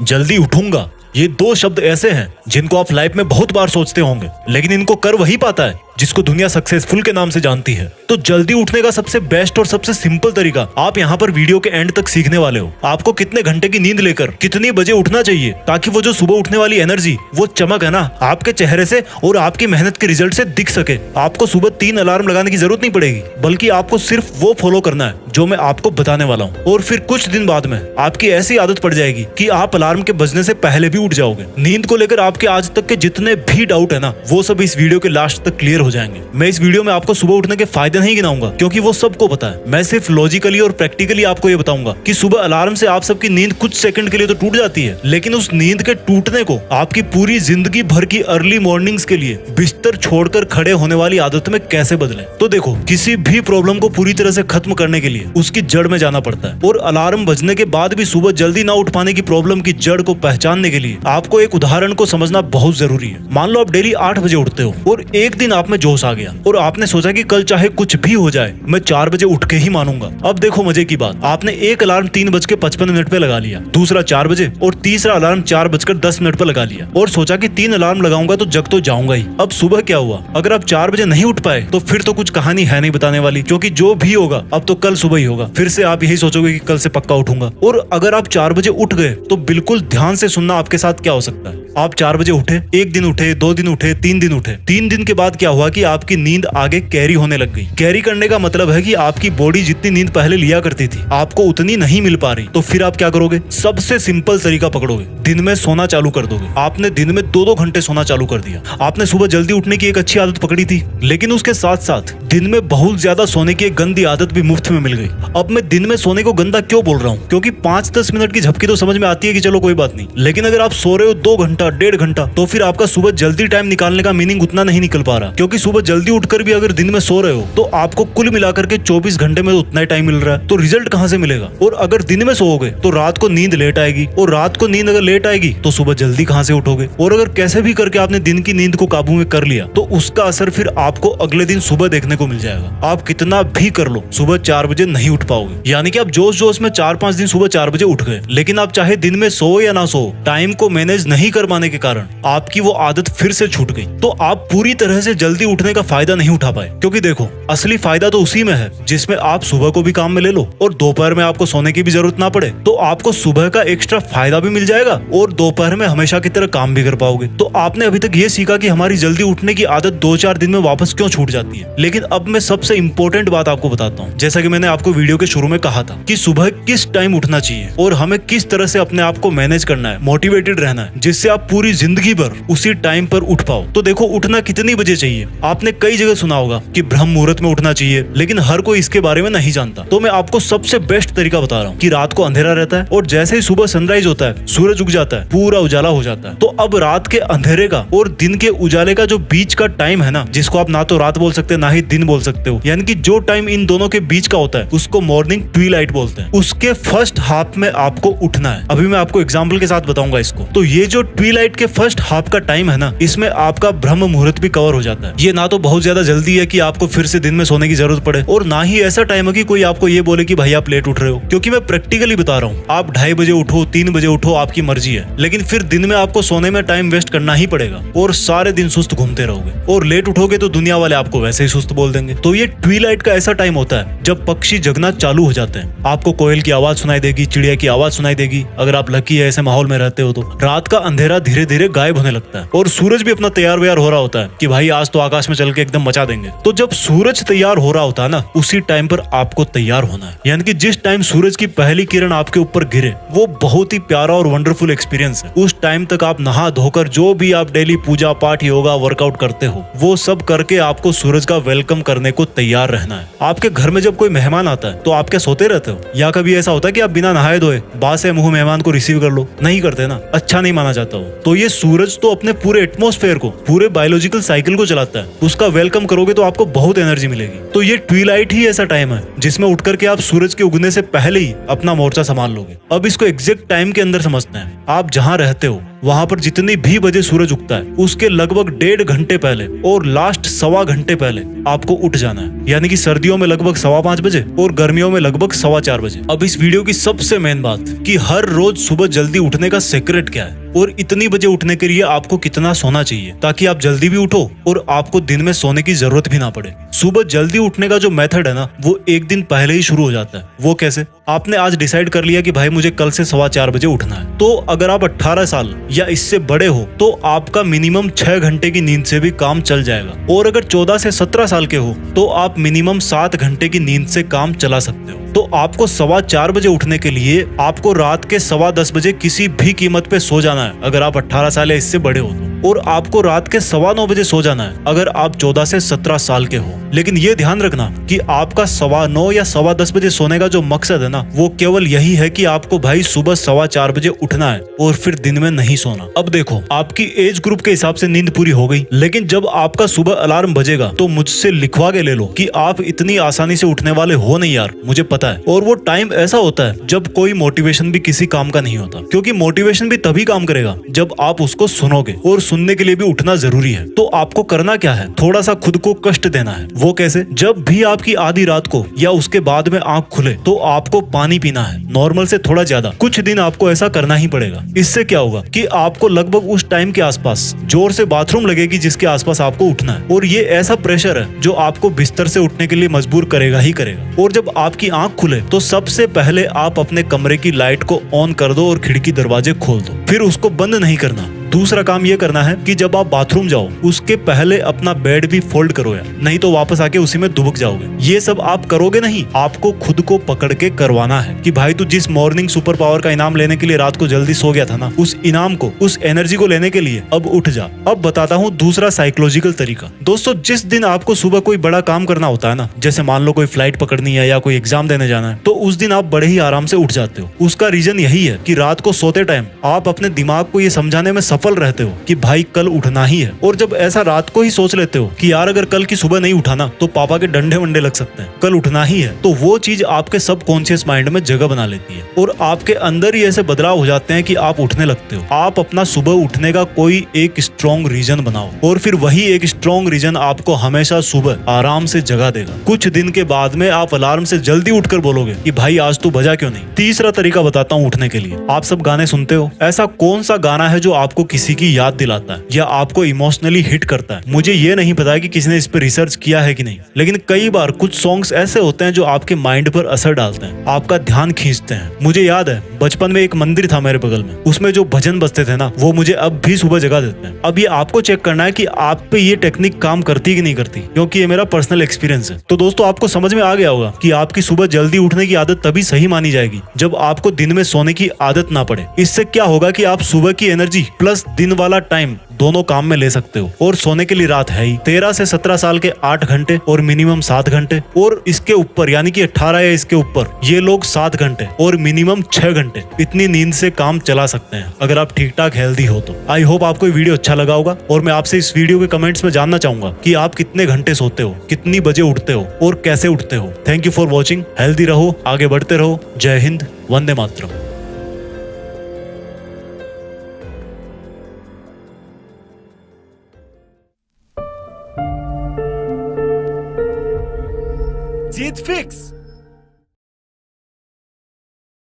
जल्दी उठूंगा, ये दो शब्द ऐसे हैं जिनको आप लाइफ में बहुत बार सोचते होंगे, लेकिन इनको कर वही पाता है जिसको दुनिया सक्सेसफुल के नाम से जानती है। तो जल्दी उठने का सबसे बेस्ट और सबसे सिंपल तरीका आप यहाँ पर वीडियो के एंड तक सीखने वाले हो। आपको कितने घंटे की नींद लेकर कितनी बजे उठना चाहिए ताकि वो जो सुबह उठने वाली एनर्जी, वो चमक है ना, आपके चेहरे से और आपकी मेहनत के रिजल्ट से दिख सके। आपको सुबह 3 अलार्म लगाने की जरूरत नहीं पड़ेगी, बल्कि आपको सिर्फ वो फॉलो करना है जो मैं आपको बताने वाला हूँ। और फिर कुछ दिन बाद में आपकी ऐसी आदत पड़ जाएगी कि आप अलार्म के बजने से पहले भी उठ जाओगे। नींद को लेकर आपके आज तक के जितने भी डाउट है ना, वो सब इस वीडियो के लास्ट तक क्लियर हो जाएंगे। मैं इस वीडियो में आपको सुबह उठने के फायदे नहीं गिनाऊंगा, क्योंकि वो सबको पता है। मैं सिर्फ लॉजिकली और प्रैक्टिकली आपको ये बताऊंगा कि सुबह अलार्म से आप सबकी नींद कुछ सेकंड के लिए तो टूट जाती है, लेकिन उस नींद के टूटने को आपकी पूरी जिंदगी भर की अर्ली मॉर्निंग्स के लिए बिस्तर छोड़कर खड़े होने वाली आदत में कैसे बदलें। तो देखो, किसी भी प्रॉब्लम को पूरी तरह से खत्म करने के लिए उसकी जड़ में जाना पड़ता है, और अलार्म बजने के बाद भी सुबह जल्दी ना उठ पाने की प्रॉब्लम की जड़ को पहचानने के लिए आपको एक उदाहरण को समझना बहुत जरूरी है। मान लो आप डेली 8 बजे उठते हो और एक दिन आप में जोश आ गया और आपने सोचा कि कल चाहे कुछ भी हो जाए मैं 4 बजे उठ के ही मानूंगा। अब देखो मजे की बात, आपने एक अलार्म 3:55 पे लगा लिया, दूसरा 4 बजे और तीसरा अलार्म 4:10 पे लगा लिया और सोचा कि 3 अलार्म लगाऊंगा तो जग तो जाऊंगा ही। अब सुबह क्या हुआ? अगर आप 4 बजे नहीं उठ पाए तो फिर तो कुछ कहानी है नहीं बताने वाली, क्योंकि जो भी होगा अब तो कल सुबह ही होगा। फिर से आप यही सोचोगे कि कल से पक्का उठूंगा। और अगर आप 4 बजे उठ गए तो बिल्कुल ध्यान से सुनना आपके साथ क्या हो सकता है। आप 4 बजे उठे, 1 दिन उठे, 2 दिन उठे, 3 दिन उठे। 3 दिन के बाद क्या हुआ कि आपकी नींद आगे कैरी होने लग गई। कैरी करने का मतलब है कि आपकी बॉडी जितनी नींद पहले लिया करती थी आपको उतनी नहीं मिल पा रही। तो फिर आप क्या करोगे? सबसे सिंपल तरीका पकड़ोगे, दिन में सोना चालू कर दोगे। आपने दिन में 2-2 घंटे सोना चालू कर दिया। आपने सुबह जल्दी उठने की एक अच्छी आदत पकड़ी थी, लेकिन उसके साथ साथ दिन में बहुत ज्यादा सोने की एक गंदी आदत भी मुफ्त में मिल गई। अब मैं दिन में सोने को गंदा क्यों बोल रहा हूँ? क्योंकि 5-10 मिनट की झपकी तो समझ में आती है कि चलो कोई बात नहीं, लेकिन अगर आप सो रहे हो 2 घंटा 1.5 घंटा तो फिर आपका सुबह जल्दी टाइम निकालने का मीनिंग उतना नहीं निकल पा रहा। क्योंकि सुबह जल्दी उठकर भी अगर दिन में सो रहे हो तो आपको कुल मिलाकर के 24 घंटे में उतना ही टाइम मिल रहा है, तो रिजल्ट कहां से मिलेगा? और अगर दिन में सोओगे तो रात को नींद लेट आएगी, और रात को नींद अगर लेट आएगी तो सुबह जल्दी कहां से उठोगे? और अगर कैसे भी करके आपने दिन की नींद को काबू में कर लिया तो उसका असर फिर आपको अगले दिन सुबह देखने को मिल जाएगा। आप कितना भी कर लो, सुबह 4 बजे नहीं उठ पाओगे। यानी कि आप जोश जोश में 4-5 दिन सुबह 4 बजे उठ गए, लेकिन आप चाहे दिन में सो या ना सो, टाइम को मैनेज नहीं कर पाने के कारण आपकी वो आदत फिर से छूट गई। तो आप पूरी तरह से जल्दी उठने का फायदा नहीं उठा पाए। क्योंकि देखो, असली फायदा तो उसी में है जिसमें आप सुबह को भी काम में ले लो और दोपहर में आपको सोने की भी जरूरत ना पड़े। तो आपको सुबह का एक्स्ट्रा फायदा भी मिल जाएगा और दोपहर में हमेशा की तरह काम भी कर पाओगे। तो आपने अभी तक ये सीखा कि हमारी जल्दी उठने की आदत 2-4 दिन में वापस क्यों छूट जाती है। लेकिन अब मैं सबसे इंपॉर्टेंट बात आपको बताता हूँ। जैसा कि मैंने आपको वीडियो के शुरू में कहा था कि सुबह किस टाइम उठना चाहिए और हमें किस तरह से अपने आप को मैनेज करना है, मोटिवेटेड रहना है, जिससे आप पूरी जिंदगी भर उसी टाइम पर उठ पाओ। तो देखो, उठना कितनी बजे चाहिए? आपने कई जगह सुना होगा कि ब्रह्म मुहूर्त में उठना चाहिए, लेकिन हर कोई इसके बारे में नहीं जानता। तो मैं आपको सबसे बेस्ट तरीका बता रहा हूँ कि रात को अंधेरा रहता है और जैसे ही सुबह सनराइज होता है, सूरज उग जाता है, पूरा उजाला हो जाता है। तो अब रात के अंधेरे का और दिन के उजाले का जो बीच का टाइम है ना, जिसको आप ना तो रात बोल सकते ना ही दिन बोल सकते हो, यानी कि जो टाइम इन दोनों के बीच का होता है उसको मॉर्निंग ट्विलाइट बोलते हैं। उसके फर्स्ट हाफ में आपको उठना है। अभी मैं आपको एग्जाम्पल के साथ बताऊंगा इसको। तो ये जो ट्विलाइट के फर्स्ट हाफ का टाइम है ना, इसमें आपका ब्रह्म मुहूर्त भी कवर हो जाता है। ये ना तो बहुत ज्यादा जल्दी है कि आपको फिर से दिन में सोने की जरूरत पड़े, और ना ही ऐसा टाइम है कि कोई आपको ये बोले कि भाई आप लेट उठ रहे हो। क्योंकि मैं प्रैक्टिकली बता रहा हूँ, आप 2:30 बजे उठो, 3 बजे उठो, आपकी मर्जी है, लेकिन फिर दिन में आपको सोने में टाइम वेस्ट करना ही पड़ेगा और सारे दिन सुस्त घूमते रहोगे। और लेट उठोगे तो दुनिया वाले आपको वैसे ही सुस्त बोल देंगे। तो ये ट्विलाइट का ऐसा टाइम होता है जब पक्षी जगना चालू हो जाते हैं। आपको कोयल की आवाज सुनाई देगी, चिड़िया की आवाज सुनाई देगी, अगर आप लकी है ऐसे माहौल में रहते हो तो। रात का अंधेरा धीरे धीरे गायब होने लगता है और सूरज भी अपना तैयार व्यार हो रहा होता है कि भाई आज तो आकाश में चल के एकदम मचा देंगे। तो जब सूरज तैयार हो रहा होता है ना, उसी टाइम पर आपको तैयार होना है। यानी कि जिस टाइम सूरज की पहली किरण आपके ऊपर गिरे, वो बहुत ही प्यारा और वंडरफुल एक्सपीरियंस है। उस टाइम तक आप नहा धोकर जो भी आप डेली पूजा पाठ, योगा, वर्कआउट करते हो, वो सब करके आपको सूरज का वेलकम करने को तैयार रहना है। आपके घर में जब कोई मेहमान आता है तो आप क्या सोते रहते हो? या कभी ऐसा होता है कि आप बिना नहाए धोए बासे मुंह मेहमान को रिसीव कर लो? नहीं करते ना, अच्छा नहीं माना जाता हो। तो ये सूरज तो अपने पूरे एटमॉस्फेयर को, पूरे बायोलॉजिकल साइकिल को चलाता है। उसका वेलकम करोगे तो आपको बहुत एनर्जी मिलेगी। तो ये ट्विलाइट ही ऐसा टाइम है जिसमें उठ करके आप सूरज के उगने से पहले ही अपना मोर्चा संभाल लोगे। अब इसको एग्जैक्ट टाइम के अंदर समझते हैं। आप जहां रहते हो वहाँ पर जितनी भी बजे सूरज उगता है उसके लगभग 1.5 घंटे पहले और लास्ट 1.25 घंटे पहले आपको उठ जाना है। यानी कि सर्दियों में लगभग 5:15 बजे और गर्मियों में लगभग 4:15 बजे। अब इस वीडियो की सबसे मेन बात कि हर रोज सुबह जल्दी उठने का सीक्रेट क्या है और इतनी बजे उठने के लिए आपको कितना सोना चाहिए ताकि आप जल्दी भी उठो और आपको दिन में सोने की जरूरत भी ना पड़े। सुबह जल्दी उठने का जो मेथड है ना वो एक दिन पहले ही शुरू हो जाता है। वो कैसे? आपने आज डिसाइड कर लिया कि भाई मुझे कल से 4:15 बजे उठना है, तो अगर आप 18 साल या इससे बड़े हो तो आपका मिनिमम 6 घंटे की नींद से भी काम चल जाएगा। और अगर 14 से 17 साल के हो तो आप मिनिमम 7 घंटे की नींद से काम चला सकते हो। तो आपको 4:15 बजे उठने के लिए आपको रात के 10:15 बजे किसी भी कीमत पे सो जाना है अगर आप 18 साल या इससे बड़े हो तो। और आपको रात के 9:15 बजे सो जाना है अगर आप 14 से 17 साल के हो। लेकिन ये ध्यान रखना कि आपका 9:15 या 10:15 बजे सोने का जो मकसद है ना वो केवल यही है कि आपको भाई सुबह 4:15 बजे उठना है और फिर दिन में नहीं सोना। अब देखो आपकी एज ग्रुप के हिसाब से नींद पूरी हो गई, लेकिन जब आपका सुबह अलार्म बजेगा तो मुझसे लिखवा के ले लो कि आप इतनी आसानी से उठने वाले हो नहीं यार, मुझे पता है। और वो टाइम ऐसा होता है जब कोई मोटिवेशन भी किसी काम का नहीं होता, क्योंकि मोटिवेशन भी तभी काम करेगा जब आप उसको सुनोगे और सुनने के लिए भी उठना जरूरी है। तो आपको करना क्या है? थोड़ा सा खुद को कष्ट देना है। वो कैसे? जब भी आपकी आधी रात को या उसके बाद में आंख खुले तो आपको पानी पीना है, नॉर्मल से थोड़ा ज्यादा। कुछ दिन आपको ऐसा करना ही पड़ेगा। इससे क्या होगा कि आपको लगभग उस टाइम के आसपास जोर से बाथरूम लगेगी जिसके आसपास आपको उठना है, और ये ऐसा प्रेशर है जो आपको बिस्तर से उठने के लिए मजबूर करेगा ही करेगा। और जब आपकी आंख खुले तो सबसे पहले आप अपने कमरे की लाइट को ऑन कर दो और खिड़की दरवाजे खोल दो, फिर उसको बंद नहीं करना। दूसरा काम ये करना है कि जब आप बाथरूम जाओ उसके पहले अपना बेड भी फोल्ड करो यार, नहीं तो वापस आके उसी में दुबक जाओगे। ये सब आप करोगे नहीं, आपको खुद को पकड़ के करवाना है कि भाई तू जिस मॉर्निंग सुपर पावर का इनाम लेने के लिए रात को जल्दी सो गया था ना, उस इनाम को, उस एनर्जी को लेने के लिए अब उठ जा। अब बताता हूँ दूसरा साइकोलॉजिकल तरीका। दोस्तों जिस दिन आपको सुबह कोई बड़ा काम करना होता है ना, जैसे मान लो कोई फ्लाइट पकड़नी है या कोई एग्जाम देने जाना है, तो उस दिन आप बड़े ही आराम से उठ जाते हो। उसका रीजन यही है कि रात को सोते टाइम आप अपने दिमाग को ये समझाने में सफल रहते हो कि भाई कल उठना ही है। और जब ऐसा रात को ही सोच लेते हो कि यार अगर कल की सुबह नहीं उठाना तो पापा के डंडे वंडे लग सकते हैं, कल उठना ही है, तो वो चीज आपके सबकॉन्शियस माइंड में जगह बना लेती है और आपके अंदर ही ऐसे बदलाव हो जाते हैं कि आप उठने लगते हो। आप अपना सुबह उठने का कोई एक स्ट्रॉन्ग रीजन बनाओ और फिर वही एक स्ट्रॉन्ग रीजन आपको हमेशा सुबह आराम से जगा देगा। कुछ दिन के बाद में आप अलार्म से जल्दी उठकर बोलोगे कि भाई आज तू बजा क्यों नहीं। तीसरा तरीका बताता हूँ उठने के लिए। आप सब गाने सुनते हो, ऐसा कौन सा गाना है जो आपको किसी की याद दिलाता है या आपको इमोशनली हिट करता है? मुझे ये नहीं पता है कि किसी ने इस पे रिसर्च किया है कि नहीं, लेकिन कई बार कुछ सॉन्ग्स ऐसे होते हैं जो आपके माइंड पर असर डालते हैं, आपका ध्यान खींचते हैं। मुझे याद है बचपन में एक मंदिर था मेरे बगल में, उसमें जो भजन बजते थे ना वो मुझे अब भी सुबह जगा देते हैं। अब ये आपको चेक करना है कि आप पे ये टेक्निक काम करती कि नहीं करती, क्योंकि ये मेरा पर्सनल एक्सपीरियंस है। तो दोस्तों आपको समझ में आ गया होगा कि आपकी सुबह जल्दी उठने की आदत तभी सही मानी जाएगी जब आपको दिन में सोने की आदत ना पड़े। इससे क्या होगा कि आप सुबह की एनर्जी प्लस दिन वाला टाइम दोनों काम में ले सकते हो। और सोने के लिए रात है ही 13 से 17 साल के 8 घंटे और मिनिमम 7 घंटे, और इसके ऊपर यानी कि 18 या इसके ऊपर ये लोग 7 घंटे और मिनिमम 6 घंटे इतनी नींद से काम चला सकते हैं अगर आप ठीक ठाक हेल्दी हो तो। आई होप आपको ये वीडियो अच्छा लगा होगा और मैं आपसे इस वीडियो के कमेंट्स में जानना चाहूंगा कि आप कितने घंटे सोते हो, कितनी बजे उठते हो और कैसे उठते हो। Thank you for watching. Healthy रहो, आगे बढ़ते रहो। जय हिंद, वंदे मातरम। जीत फिक्स।